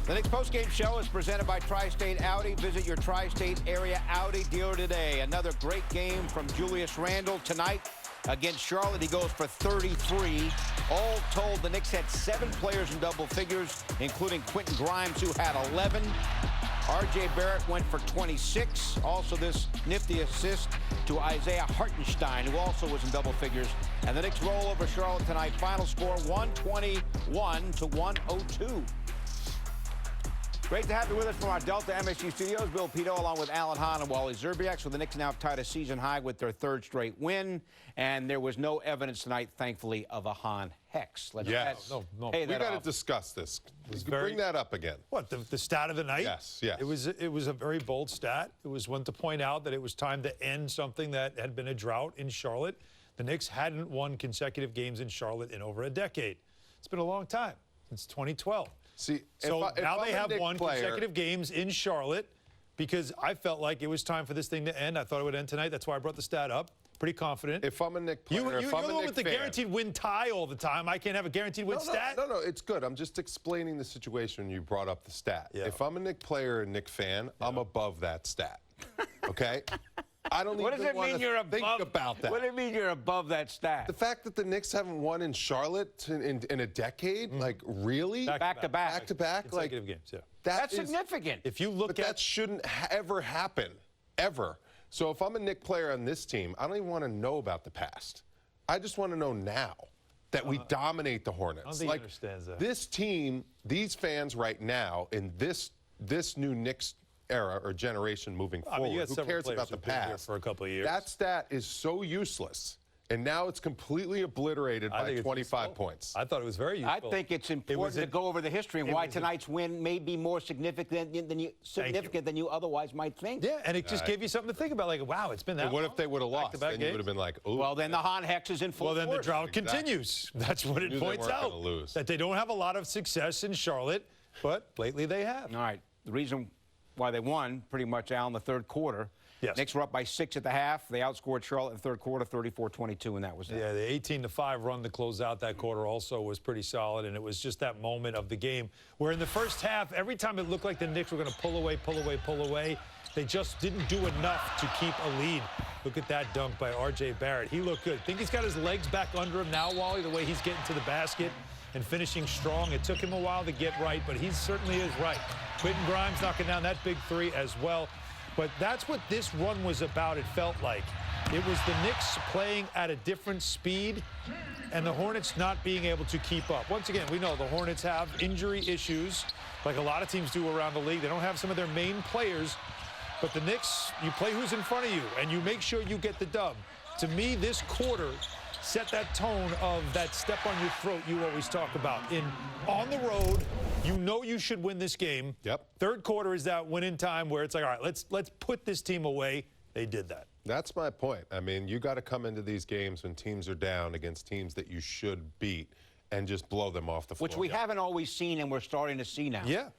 The Knicks postgame show is presented by Tri-State Audi. Visit your Tri-State area Audi dealer today. Another great game from Julius Randle tonight against Charlotte. He goes for 33. All told, the Knicks had 7 players in double figures, including Quentin Grimes, who had 11. R.J. Barrett went for 26. Also, this nifty assist to Isaiah Hartenstein, who also was in double figures. And the Knicks roll over Charlotte tonight. Final score 121-102. Great to have you with us from our Delta MSU studios. Bill Pito along with Alan Hahn and Wally Zerbiak. So the Knicks now tied a season high with their 3rd straight win. And there was no evidence tonight, thankfully, of a Hahn hex. No. We got to discuss this. Bring that up again. What, the stat of the night? Yes. It was a very bold stat. It was one to point out that it was time to end something that had been a drought in Charlotte. The Knicks hadn't won consecutive games in Charlotte in over a decade. It's been a long time, since 2012. See, so now they have won consecutive games in Charlotte because I felt like it was time for this thing to end. I thought it would end tonight. That's why I brought the stat up. Pretty confident. If I'm a Knicks player, you're the one with the guaranteed win tie all the time. I can't have a guaranteed win stat. No, it's good. I'm just explaining the situation when you brought up the stat. Yeah. If I'm a Knicks player and Knicks fan, I'm above that stat. Okay? I don't even want to think about that. What do you mean you're above that stat? The fact that the Knicks haven't won in Charlotte in a decade, like really? Back to back. Consecutive games, yeah. That's significant. If you look but that shouldn't ever happen, ever. So if I'm a Knicks player on this team, I don't even want to know about the past. I just want to know now that we dominate the Hornets. I don't think he understands that. This team, these fans right now, in this new Knicks era or generation moving forward, who cares about the past? For a couple of years. That stat is so useless. And now it's completely obliterated by 25 points. I thought it was very useful. I think it's important to go over the history and why tonight's win may be more significant than you otherwise might think. Yeah, and it just gave you something to think about. Like, wow, it's been that long. What if they would have lost? Then you would have been like, ooh. Well, then the Hahn hex is in full force. Well, then the drought continues. That's what it points out. That they don't have a lot of success in Charlotte, but lately they have. All right. The reason why they won pretty much, Al, in the 3rd quarter. Yes. Knicks were up by 6 at the half. They outscored Charlotte in the 3rd quarter, 34-22, and that was it. Yeah, the 18-5 run to close out that quarter also was pretty solid, and it was just that moment of the game where in the first half, every time it looked like the Knicks were going to pull away, they just didn't do enough to keep a lead. Look at that dunk by R.J. Barrett. He looked good. I think he's got his legs back under him now, Wally, the way he's getting to the basket and finishing strong. It took him a while to get right, but he certainly is right. Quentin Grimes knocking down that big 3 as well. But that's what this run was about, it felt like. It was the Knicks playing at a different speed and the Hornets not being able to keep up. Once again, we know the Hornets have injury issues like a lot of teams do around the league. They don't have some of their main players. But the Knicks, you play who's in front of you, and you make sure you get the dub. To me, this quarter set that tone of that step on your throat you always talk about. On the road, you know you should win this game. Yep. 3rd quarter is that winning time where it's like, all right, let's put this team away. They did that. That's my point. I mean, you got to come into these games when teams are down against teams that you should beat and just blow them off the floor. Which we haven't always seen, and we're starting to see now. Yeah.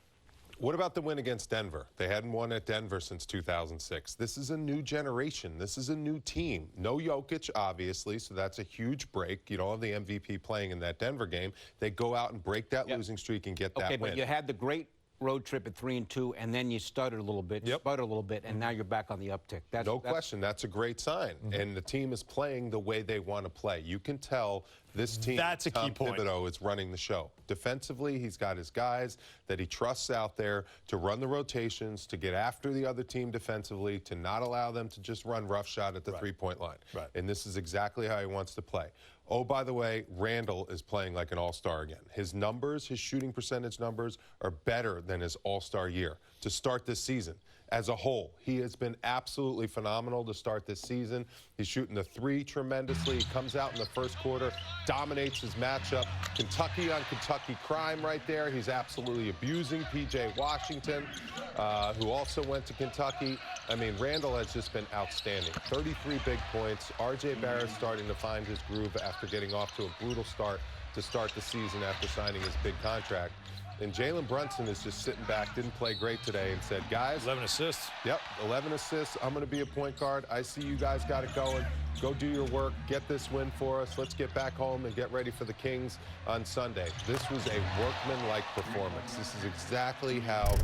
What about the win against Denver? They hadn't won at Denver since 2006. This is a new generation. This is a new team. No Jokic, obviously, so that's a huge break. You don't have the MVP playing in that Denver game. They go out and break that losing streak and get that win. Okay, but you had the great road trip at 3-2, and then you stuttered a little bit, sputtered a little bit, and now you're back on the uptick. No question. That's a great sign. And the team is playing the way they want to play. You can tell this team, that's a key point. Thibodeau is running the show. Defensively, he's got his guys that he trusts out there to run the rotations, to get after the other team defensively, to not allow them to just run roughshod at the three-point line. Right. And this is exactly how he wants to play. Oh, by the way, Randle is playing like an all-star again. His numbers, his shooting percentage numbers, are better than his all-star year to start this season. As a whole, he has been absolutely phenomenal to start this season. He's shooting the 3 tremendously. He comes out in the 1st quarter, dominates his matchup. Kentucky on Kentucky crime right there. He's absolutely abusing P.J. Washington, who also went to Kentucky. I mean, Randle has just been outstanding. 33 big points. R.J. Barrett starting to find his groove after getting off to a brutal start to start the season after signing his big contract. And Jalen Brunson is just sitting back, didn't play great today, and said, guys. 11 assists. Yep, 11 assists. I'm going to be a point guard. I see you guys got it going. Go do your work. Get this win for us. Let's get back home and get ready for the Kings on Sunday. This was a workman-like performance. This is exactly how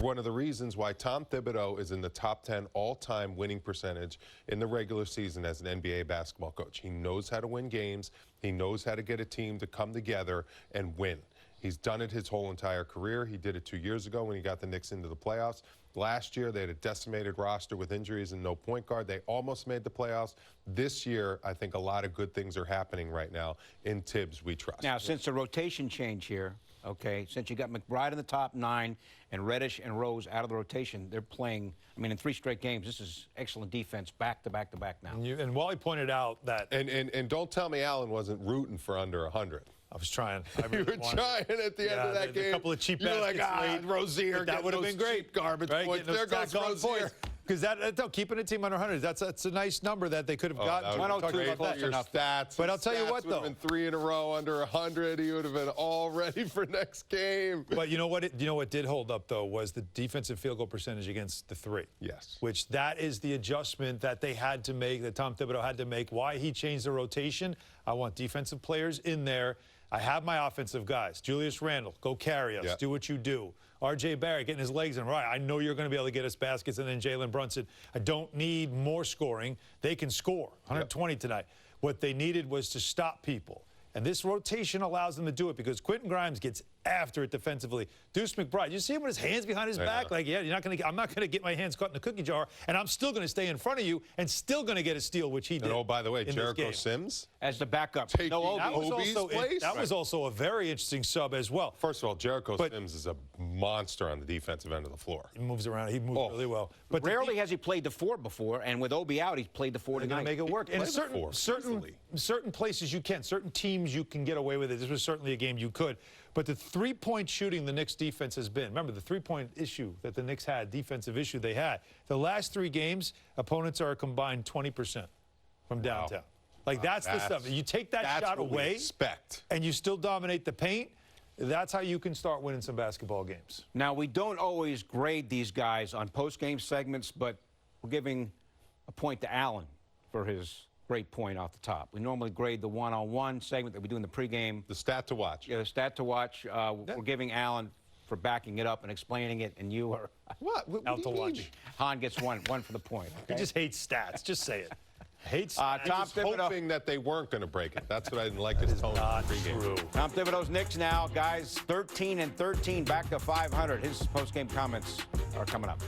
one of the reasons why Tom Thibodeau is in the top 10 all-time winning percentage in the regular season as an NBA basketball coach. He knows how to win games. He knows how to get a team to come together and win. He's done it his whole entire career. He did it 2 years ago when he got the Knicks into the playoffs. Last year, they had a decimated roster with injuries and no point guard. They almost made the playoffs. This year, I think a lot of good things are happening right now. In Tibbs, we trust. Now, since the rotation change here, okay, since you got McBride in the top 9 and Reddish and Rose out of the rotation, they're playing, I mean, in 3 straight games. This is excellent defense back to back to back now. And Wally pointed out that. And don't tell me Allen wasn't rooting for under 100. I was trying. You were trying at the end of that game. A couple of cheap You're like, baskets late. Rozier, that would have been great. Garbage right? points. There goes Rozier. Because keeping a team under 100, that's a nice number that they could have gotten. 102 about your stats. But I'll tell you what, though. Would have been 3 in a row under 100. He would have been all ready for next game. But you know what did hold up, though, was the defensive field goal percentage against the 3. Yes. Which that is the adjustment that they had to make, that Tom Thibodeau had to make. Why he changed the rotation. I want defensive players in there. I have my offensive guys. Julius Randle, go carry us. Yep. Do what you do. R.J. Barrett getting his legs in. Right, I know you're going to be able to get us baskets. And then Jalen Brunson. I don't need more scoring. They can score. 120 tonight. What they needed was to stop people. And this rotation allows them to do it because Quentin Grimes gets after it defensively. Deuce McBride, you see him with his hands behind his back? Like, yeah, I'm not going to get my hands caught in the cookie jar, and I'm still going to stay in front of you and still going to get a steal, which he did. And oh, by the way, Jericho Sims as the backup. That was also a very interesting sub as well. First of all, Jericho Sims is a monster on the defensive end of the floor. He moves around. He moves really well. But rarely has he played the 4 before, and with Obi out, he's played the 4 tonight. Make it work. And certain places you can, certain teams you can get away with it. This was certainly a game you could. But the three-point shooting the Knicks defense has been, remember the three-point issue that the Knicks had, defensive issue they had. The last 3 games, opponents are a combined 20% from downtown. Like that's the stuff. You take that shot away and you still dominate the paint. That's how you can start winning some basketball games. Now, we don't always grade these guys on post-game segments, but we're giving a point to Allen for his great point off the top. We normally grade the one-on-one segment that we do in the pregame. The stat to watch. Yeah, the stat to watch. We're giving Allen for backing it up and explaining it, and you are out to watch. Han gets one for the point. Okay? He just hates stats. Just say it. Hates Tom Thibodeau, hoping that they weren't going to break it. That's what I didn't like his tone. Not true. Tom Thibodeau's Knicks now, guys, 13-13, back to 500. His post-game comments are coming up.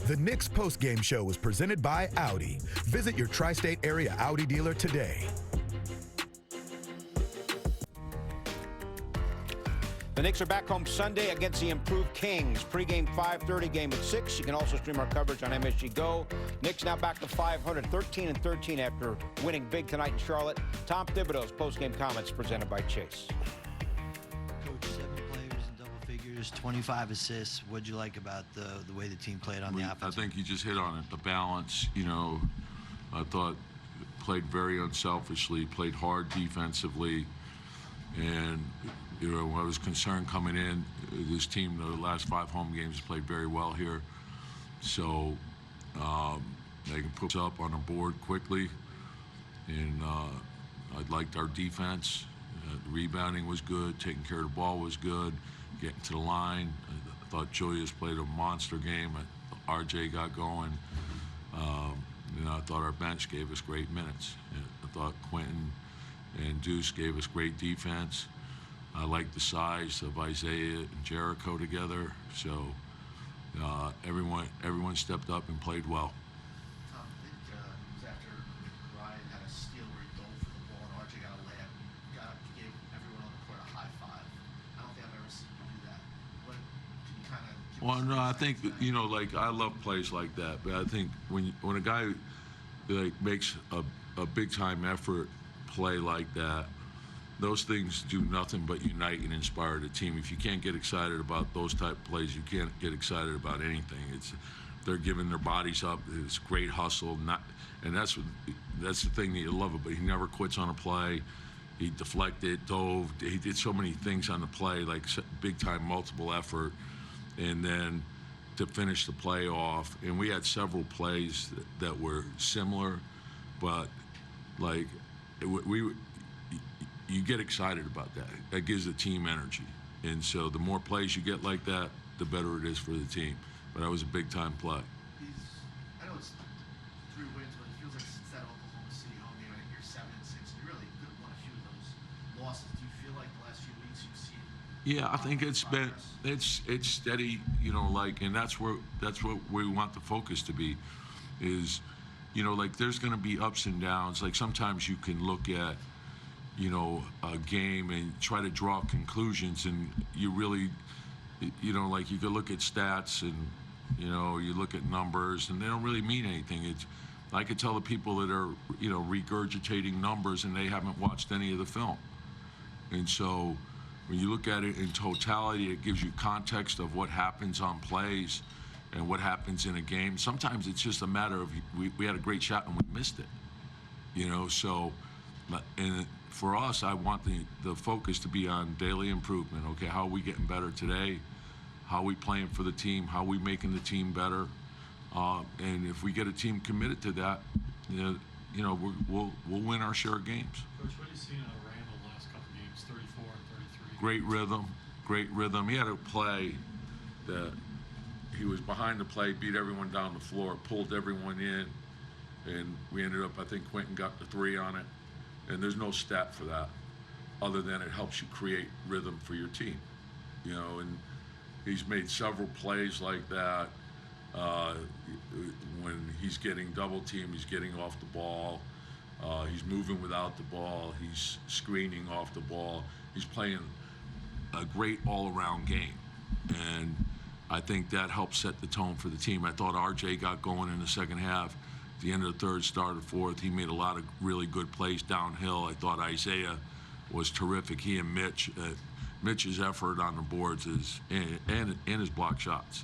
The Knicks post-game show is presented by Audi. Visit your tri-state area Audi dealer today. The Knicks are back home Sunday against the improved Kings. Pre-game 5:30, game at 6. You can also stream our coverage on MSG Go. Knicks now back to 500, 13-13 after winning big tonight in Charlotte. Tom Thibodeau's post-game comments presented by Chase. Coach, 7 players in double figures, 25 assists. What'd you like about the way the team played on the offense? I think you just hit on it. The balance, I thought played very unselfishly, played hard defensively, and I was concerned coming in. This team, the last 5 home games, played very well here. So they can put us up on the board quickly. And I liked our defense. The rebounding was good. Taking care of the ball was good. Getting to the line. I thought Julius played a monster game. RJ got going. I thought our bench gave us great minutes. I thought Quentin and Deuce gave us great defense. I like the size of Isaiah and Jericho together, so everyone stepped up and played well. Tom, I think it was after Ryan had a steal where he dove for the ball and RJ got a layup. He gave everyone on the court a high five. I don't think I've ever seen you do that. What can you kind of give Well, no, I think I love plays like that, but I think when a guy makes a big time effort play like that, those things do nothing but unite and inspire the team. If you can't get excited about those type of plays, you can't get excited about anything. They're giving their bodies up. It's great hustle, and that's the thing that you love about. He never quits on a play. He deflected, dove. He did so many things on the play, like big-time multiple effort. And then to finish the play off, and we had several plays that were similar, but like you get excited about that. That gives the team energy. And so the more plays you get like that, the better it is for the team. But that was a big-time play. I know it's 3 wins, but it feels like since that Oklahoma City home game, I think you're 7-6. You really could have won a few of those losses. Do you feel like the last few weeks you've seen? Yeah, I think it's been it's steady, you know, like, and that's what we want the focus to be, is, you know, like there's going to be ups and downs. Like sometimes you can look at, you know, a game and try to draw conclusions, and you really, you know, like you could look at stats and, you know, you look at numbers and they don't really mean anything. It's, I could tell the people that are, you know, regurgitating numbers and they haven't watched any of the film. And so when you look at it in totality, it gives you context of what happens on plays and what happens in a game. Sometimes it's just a matter of we had a great shot and we missed it, you know. So, and for us, I want the focus to be on daily improvement. Okay, how are we getting better today? How are we playing for the team? How are we making the team better? And if we get a team committed to that, you know, we'll win our share of games. Coach, what have you seen out of Randall the last couple games, 34 and 33? Great rhythm, great rhythm. He had a play that he was behind the play, beat everyone down the floor, pulled everyone in, and we ended up, I think Quentin got the 3 on it. And there's no stat for that, other than it helps you create rhythm for your team, you know. And he's made several plays like that. When he's getting double teamed, he's getting off the ball. He's moving without the ball. He's screening off the ball. He's playing a great all-around game, and I think that helps set the tone for the team. I thought RJ got going in the second half. At the end of the third, start of the fourth, he made a lot of really good plays downhill. I thought Isaiah was terrific. He and Mitch. Mitch's effort on the boards is and his block shots.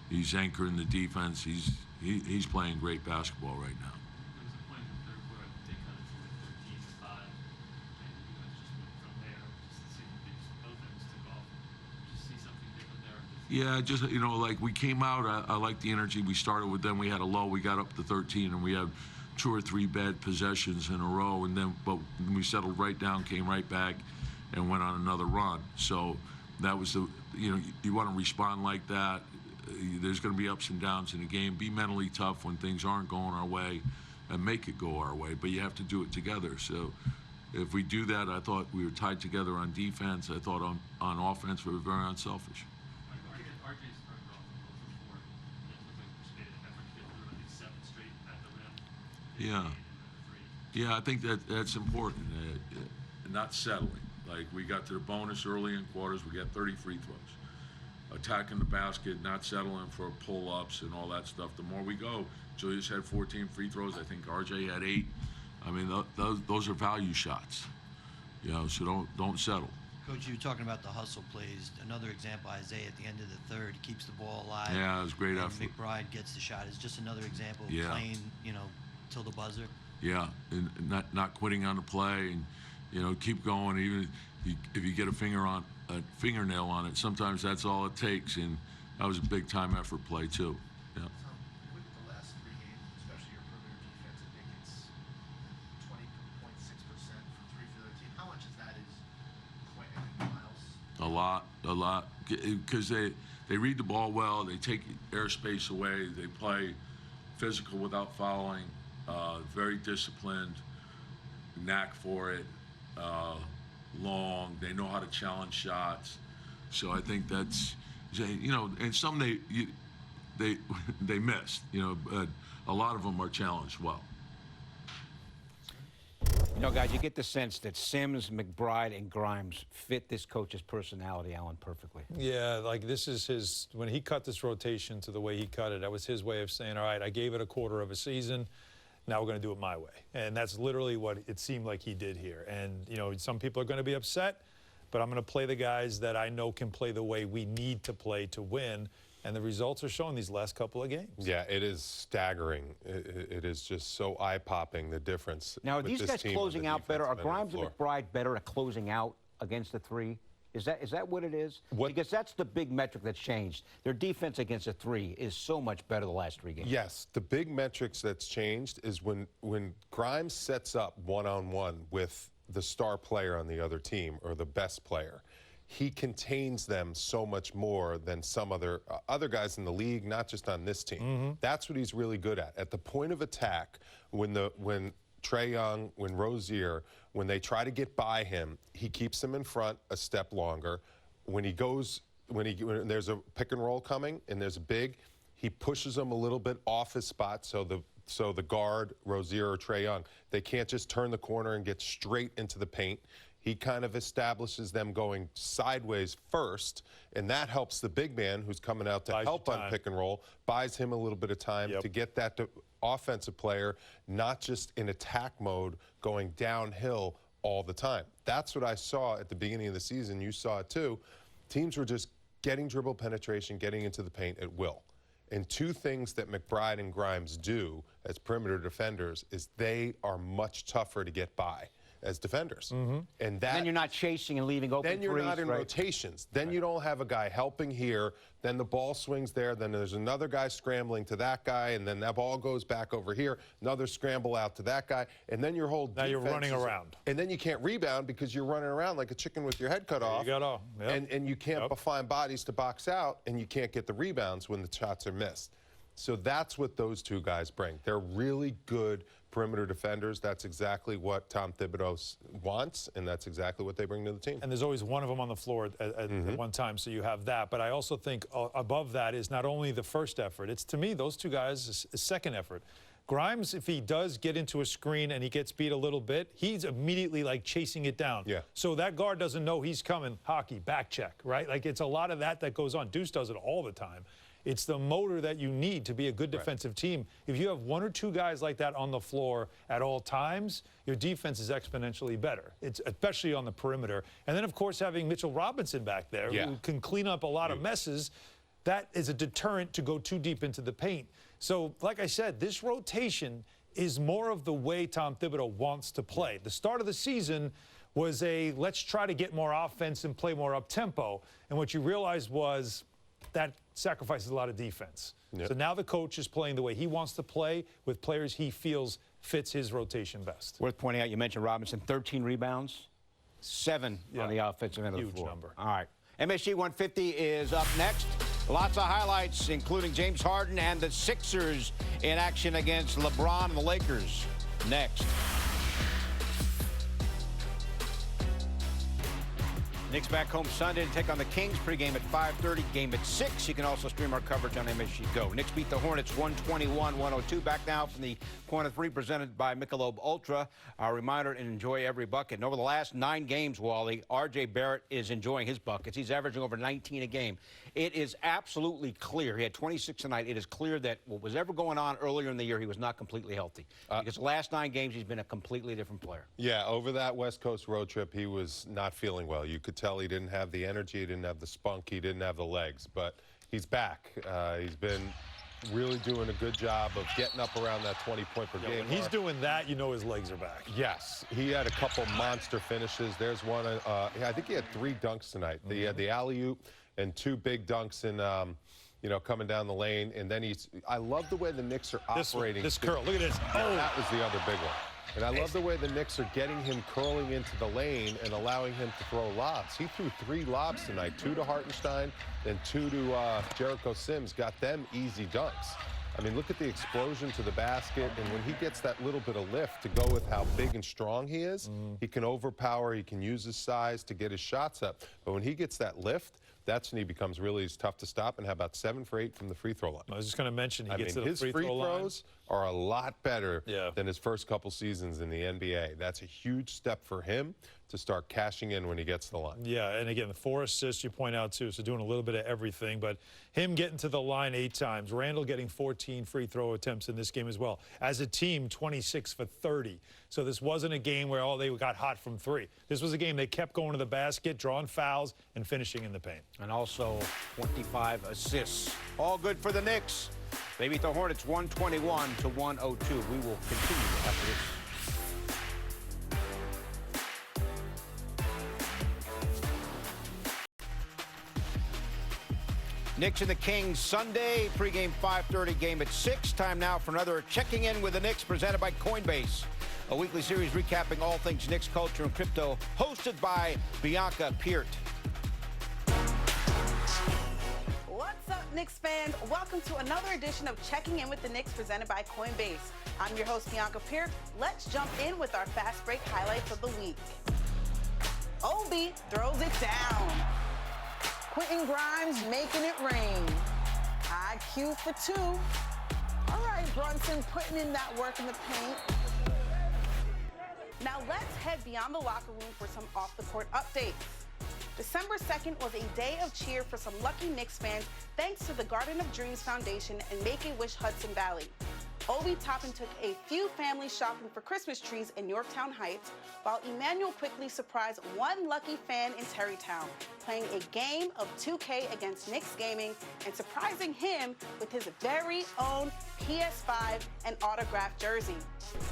He's anchoring the defense. He's playing great basketball right now. There was a point in the third quarter, they cut it to 13-5, and you guys just went from there. Just seemed like both ends took off. Just see something different there. Yeah, just, you know, like we came out, I like the energy. We started with them, we had a low, we got up to 13, and we had 2 or 3 bad possessions in a row, and then, but we settled right down, came right back, and went on another run. So that was the, you know, you want to respond like that. There's going to be ups and downs in the game. Be mentally tough when things aren't going our way, and make it go our way. But you have to do it together. So if we do that, I thought we were tied together on defense. I thought on offense we were very unselfish. RJ's started off a 0 for 4. It looked like he made an effort to get through, I think, 7 straight at the rim. Yeah, I think that's important. Not settling. Like, we got to the bonus early in quarters. We got 30 free throws. Attacking the basket, not settling for pull-ups and all that stuff. The more we go, Julius had 14 free throws. I think RJ had 8. I mean, those are value shots. You know, so don't settle. Coach, you were talking about the hustle plays. Another example, Isaiah at the end of the third keeps the ball alive. Yeah, it was great and effort. McBride gets the shot. It's just another example of Yeah. playing, you know, till the buzzer. Yeah, and not quitting on the play, and, you know, keep going. Even if you get a fingernail on it, sometimes that's all it takes. And that was a big time effort play too. Yeah. With the last 3 games, especially your perimeter defense, I think it's 20.6% from 3 for the other team. How much of that is Quentin and Miles? A lot, because they read the ball well. They take airspace away. They play physical without fouling. Very disciplined, knack for it. Long. They know how to challenge shots. So I think that's, you know, and some they missed, you know, but a lot of them are challenged well. You know, guys, you get the sense that Sims, McBride, and Grimes fit this coach's personality, Alan, perfectly. Yeah, like this is his, when he cut this rotation to the way he cut it, that was his way of saying, all right, I gave it a quarter of a season. Now we're going to do it my way. And that's literally what it seemed like he did here. And, you know, some people are going to be upset, but I'm going to play the guys that I know can play the way we need to play to win. And the results are showing these last couple of games. Yeah, it is staggering. It is just so eye-popping, the difference. Now, are with these this guys team closing on the out better? Are defensive end of Grimes the and floor. McBride better at closing out against the three? Is that what it is? What- Because that's the big metric that's changed. Their defense against the three is so much better the last 3 games. Yes, the big metrics that's changed is when Grimes sets up one-on-one with the star player on the other team or the best player, he contains them so much more than some other guys in the league, not just on this team. That's what he's really good at. At the point of attack, when Trae Young, when Rozier, when they try to get by him, he keeps them in front a step longer. When there's a pick and roll coming and there's a big, he pushes them a little bit off his spot so the guard, Rozier or Trae Young, they can't just turn the corner and get straight into the paint. He kind of establishes them going sideways first, and that helps the big man who's coming out to help on pick and roll, buys him a little bit of time to get that offensive player not just in attack mode going downhill all the time. That's what I saw at the beginning of the season. You saw it too. Teams were just getting dribble penetration, getting into the paint at will. And 2 things that McBride and Grimes do as perimeter defenders is they are much tougher to get by as defenders. And then you're not chasing and leaving open then you're threes, not in right? rotations. Then you don't have a guy helping here, then the ball swings there, then there's another guy scrambling to that guy, and then that ball goes back over here, another scramble out to that guy, and then your whole Now you're defense running around. And then you can't rebound because you're running around like a chicken with your head cut off. You got And you can't find bodies to box out, and you can't get the rebounds when the shots are missed. So that's what those 2 guys bring. They're really good perimeter defenders. That's exactly what Tom Thibodeau wants, and that's exactly what they bring to the team. And there's always one of them on the floor at one time, so you have that. But I also think above that is not only the first effort. It's, to me, those 2 guys, is second effort. Grimes, if he does get into a screen and he gets beat a little bit, he's immediately like chasing it down. Yeah. So that guard doesn't know he's coming. Hockey, back check, right? Like it's a lot of that goes on. Deuce does it all the time. It's the motor that you need to be a good defensive team. If you have 1 or 2 guys like that on the floor at all times, your defense is exponentially better. It's especially on the perimeter. And then, of course, having Mitchell Robinson back there who can clean up a lot of messes, that is a deterrent to go too deep into the paint. So, like I said, this rotation is more of the way Tom Thibodeau wants to play. The start of the season was let's try to get more offense and play more up-tempo. And what you realized was that sacrifices a lot of defense. So now the coach is playing the way he wants to play with players he feels fits his rotation best. Worth pointing out, you mentioned Robinson, 13 rebounds, 7 on the offensive end of the Huge floor. number. All right. MSG 150 is up next. Lots of highlights, including James Harden and the Sixers in action against LeBron and the Lakers. Next. Knicks back home Sunday to take on the Kings. Pre-game at 5:30, game at 6. You can also stream our coverage on MSG Go. Knicks beat the Hornets 121-102. Back now from the Corner 3 presented by Michelob Ultra. Our reminder, and enjoy every bucket. And over the last 9 games, Wally, R.J. Barrett is enjoying his buckets. He's averaging over 19 a game. It is absolutely clear. He had 26 tonight. It is clear that what was ever going on earlier in the year, he was not completely healthy. Because the last 9 games, he's been a completely different player. Yeah, over that West Coast road trip, he was not feeling well. You could tell he didn't have the energy, he didn't have the spunk, he didn't have the legs. But he's back. He's been really doing a good job of getting up around that 20-point per game. When he's doing that, you know his legs are back. Yes, he had a couple monster finishes. There's one, I think he had 3 dunks tonight. He had the alley-oop and 2 big dunks in, coming down the lane. And then I love the way the Knicks are operating. This curl, look at this. Oh, that was the other big one. And I love the way the Knicks are getting him curling into the lane and allowing him to throw lobs. He threw 3 lobs tonight, 2 to Hartenstein and 2 to Jericho Sims, got them easy dunks. I mean, look at the explosion to the basket, and when he gets that little bit of lift to go with how big and strong he is, he can overpower, he can use his size to get his shots up. But when he gets that lift, that's when he becomes really tough to stop. And how about 7 for 8 from the free throw line? I was just going to mention he gets to the his free throw line. throws are a lot better Yeah. than his first couple seasons in the NBA. That's a huge step for him to start cashing in when he gets to the line. Yeah, and again, the 4 assists you point out, too, so doing a little bit of everything. But him getting to the line 8 times, Randall getting 14 free throw attempts in this game as well. As a team, 26 for 30. So this wasn't a game where, they got hot from 3. This was a game they kept going to the basket, drawing fouls, and finishing in the paint. And also 25 assists. All good for the Knicks. They beat the Hornets 121 to 102. We will continue after this. Knicks and the Kings Sunday, pregame 5:30, game at 6. Time now for another Checking In with the Knicks presented by Coinbase. A weekly series recapping all things Knicks culture and crypto, hosted by Bianca Peart. What's up, Knicks fans? Welcome to another edition of Checking In with the Knicks presented by Coinbase. I'm your host, Bianca Peart. Let's jump in with our fast break highlights of the week. Obi throws it down. Quentin Grimes making it rain. IQ for 2. All right, Brunson putting in that work in the paint. Now let's head beyond the locker room for some off-the-court updates. December 2nd was a day of cheer for some lucky Knicks fans thanks to the Garden of Dreams Foundation and Make-A-Wish Hudson Valley. Obi Toppin took a few families shopping for Christmas trees in Yorktown Heights, while Emmanuel quickly surprised one lucky fan in Terrytown, playing a game of 2K against Knicks Gaming and surprising him with his very own PS5 and autographed jersey.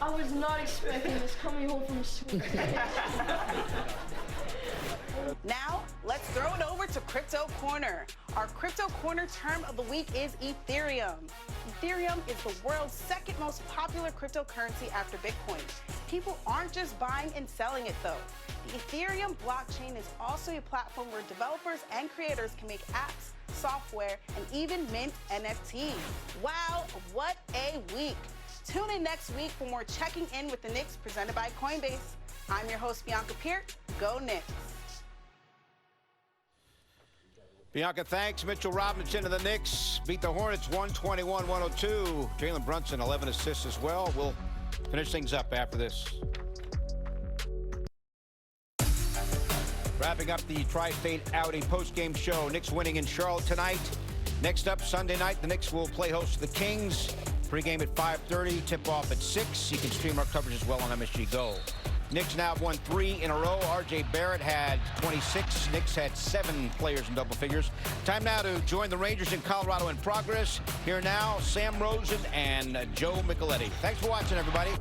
I was not expecting this coming home from school. Now, let's throw it over to Crypto Corner. Our Crypto Corner term of the week is Ethereum. Ethereum is the world's second most popular cryptocurrency after Bitcoin. People aren't just buying and selling it, though. The Ethereum blockchain is also a platform where developers and creators can make apps, software, and even mint NFTs. Wow, what a week. Tune in next week for more Checking In with the Knicks presented by Coinbase. I'm your host, Bianca Peart. Go Knicks. Bianca, thanks. Mitchell Robinson of the Knicks beat the Hornets 121-102. Jalen Brunson, 11 assists as well. We'll finish things up after this. Wrapping up the Tri-State Audi post-game show. Knicks winning in Charlotte tonight. Next up, Sunday night, the Knicks will play host to the Kings. Pre-game at 5:30, tip-off at 6. You can stream our coverage as well on MSG Go. Knicks now have won 3 in a row. R.J. Barrett had 26. Knicks had 7 players in double figures. Time now to join the Rangers in Colorado in progress. Here now, Sam Rosen and Joe Micheletti. Thanks for watching, everybody.